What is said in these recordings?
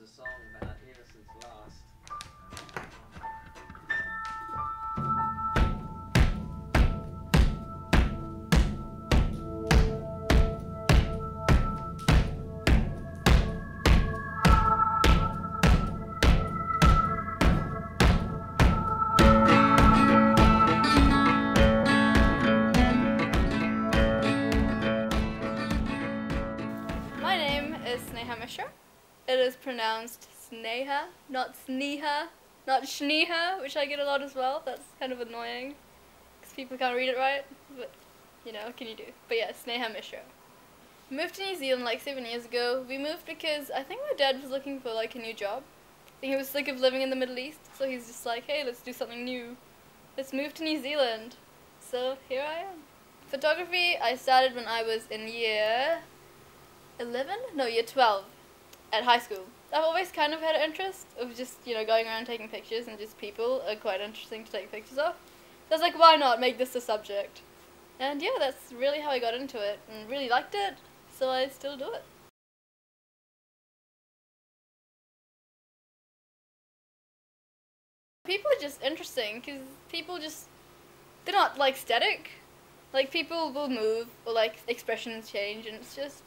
song about innocence lost. My name is Sneha Mishra. It is pronounced Sneha, not Sneha, not Shneha, which I get a lot as well. That's kind of annoying because people can't read it right, but you know, what can you do? But yeah, Sneha Mishra. Moved to New Zealand like 7 years ago. We moved because I think my dad was looking for like a new job. I think he was sick of living in the Middle East, so he's just like, hey, let's do something new. Let's move to New Zealand. So here I am. Photography, I started when I was in year 11? No, year 12 at high school. I've always kind of had an interest of just, you know, going around taking pictures, and just people are quite interesting to take pictures of. So I was like, why not make this a subject? And yeah, that's really how I got into it and really liked it, so I still do it. People are just interesting because they're not like static. Like people will move or like expressions change, and it's just,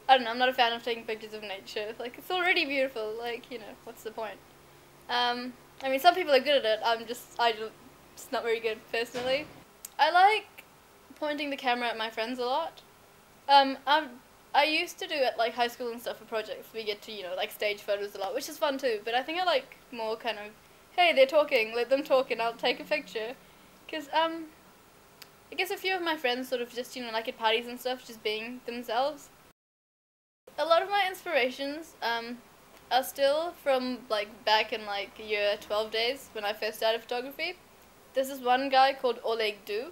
I don't know, I'm not a fan of taking pictures of nature. Like, it's already beautiful, like, you know, what's the point? I mean, some people are good at it, I'm just not very good, personally. I like pointing the camera at my friends a lot. I used to do at, like, high school and stuff for projects. We get to, you know, like, stage photos a lot, which is fun too, but I think I like more kind of, hey, they're talking, let them talk and I'll take a picture. Because, I guess a few of my friends sort of just, you know, like at parties and stuff, just being themselves. A lot of my inspirations are still from like back in like year 12 days when I first started photography. There's this one guy called Oleg Du.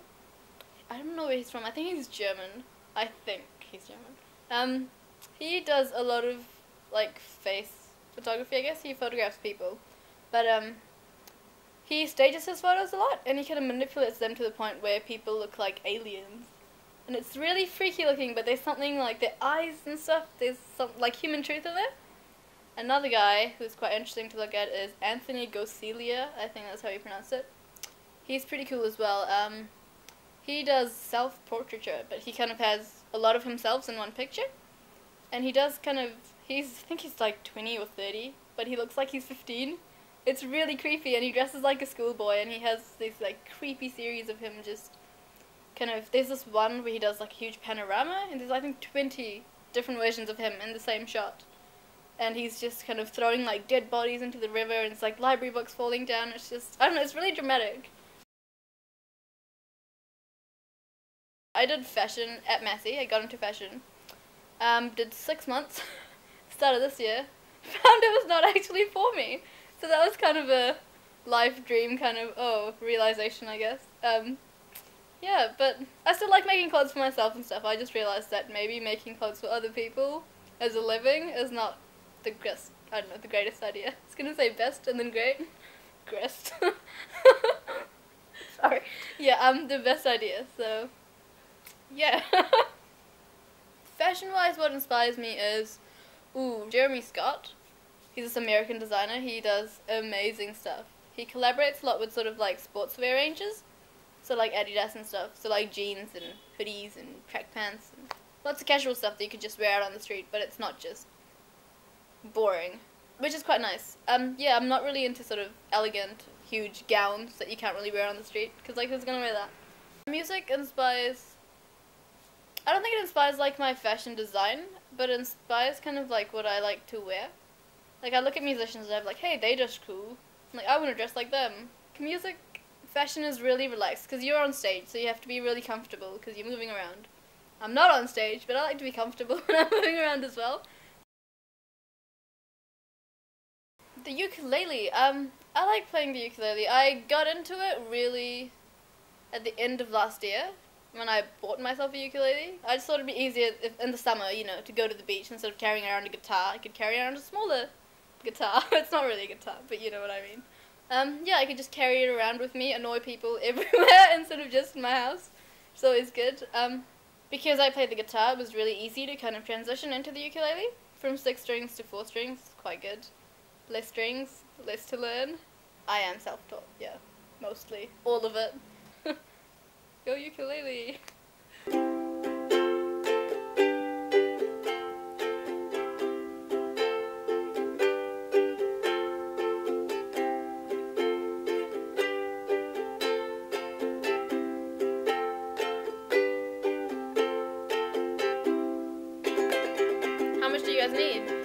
I don't know where he's from. I think he's German. I think he's German. He does a lot of like face photography, I guess. He photographs people. But he stages his photos a lot, and he kind of manipulates them to the point where people look like aliens. And it's really freaky looking, but there's something like their eyes and stuff, there's some like human truth in there. Another guy who's quite interesting to look at is Anthony Goselia, I think that's how you pronounce it. He's pretty cool as well. He does self-portraiture, but he kind of has a lot of himself in one picture. And he does kind of, I think he's like 20 or 30, but he looks like he's 15. It's really creepy, and he dresses like a schoolboy, and he has this like creepy series of him just kind of, there's this one where he does like a huge panorama, and there's I think 20 different versions of him in the same shot, and he's just kind of throwing like dead bodies into the river, and it's like library books falling down. It's just, I don't know, it's really dramatic. I did fashion at Massey. I got into fashion, did 6 months, started this year, found it was not actually for me, so that was kind of a life dream kind of, realization, I guess. Yeah, but I still like making clothes for myself and stuff. I just realized that maybe making clothes for other people as a living is not the greatest idea. I was gonna say best and then great. Grest. Sorry. Yeah, the best idea, so yeah. Fashion-wise, what inspires me is, Jeremy Scott. He's this American designer. He does amazing stuff. He collaborates a lot with sort of like sportswear ranges. So like Adidas and stuff, so like jeans and hoodies and track pants and lots of casual stuff that you could just wear out on the street, but it's not just boring, which is quite nice. Yeah, I'm not really into sort of elegant, huge gowns that you can't really wear on the street, because like who's gonna wear that? Music inspires, I don't think it inspires like my fashion design, but it inspires kind of like what I like to wear. Like I look at musicians and I'm like, hey, they dress cool. I'm like, I want to dress like them. Music, fashion is really relaxed because you're on stage, so you have to be really comfortable because you're moving around. I'm not on stage, but I like to be comfortable when I'm moving around as well. The ukulele, I like playing the ukulele. I got into it really at the end of last year when I bought myself a ukulele. I just thought it'd be easier if, in the summer, you know, to go to the beach instead of carrying around a guitar. I could carry around a smaller guitar. It's not really a guitar, but you know what I mean. Yeah, I could just carry it around with me, annoy people everywhere instead of just in my house. It's always good. Because I played the guitar, it was really easy to kind of transition into the ukulele. From 6 strings to 4 strings, quite good. less strings, less to learn. I am self-taught, yeah, mostly. All of it. Go ukulele! How much do you guys need?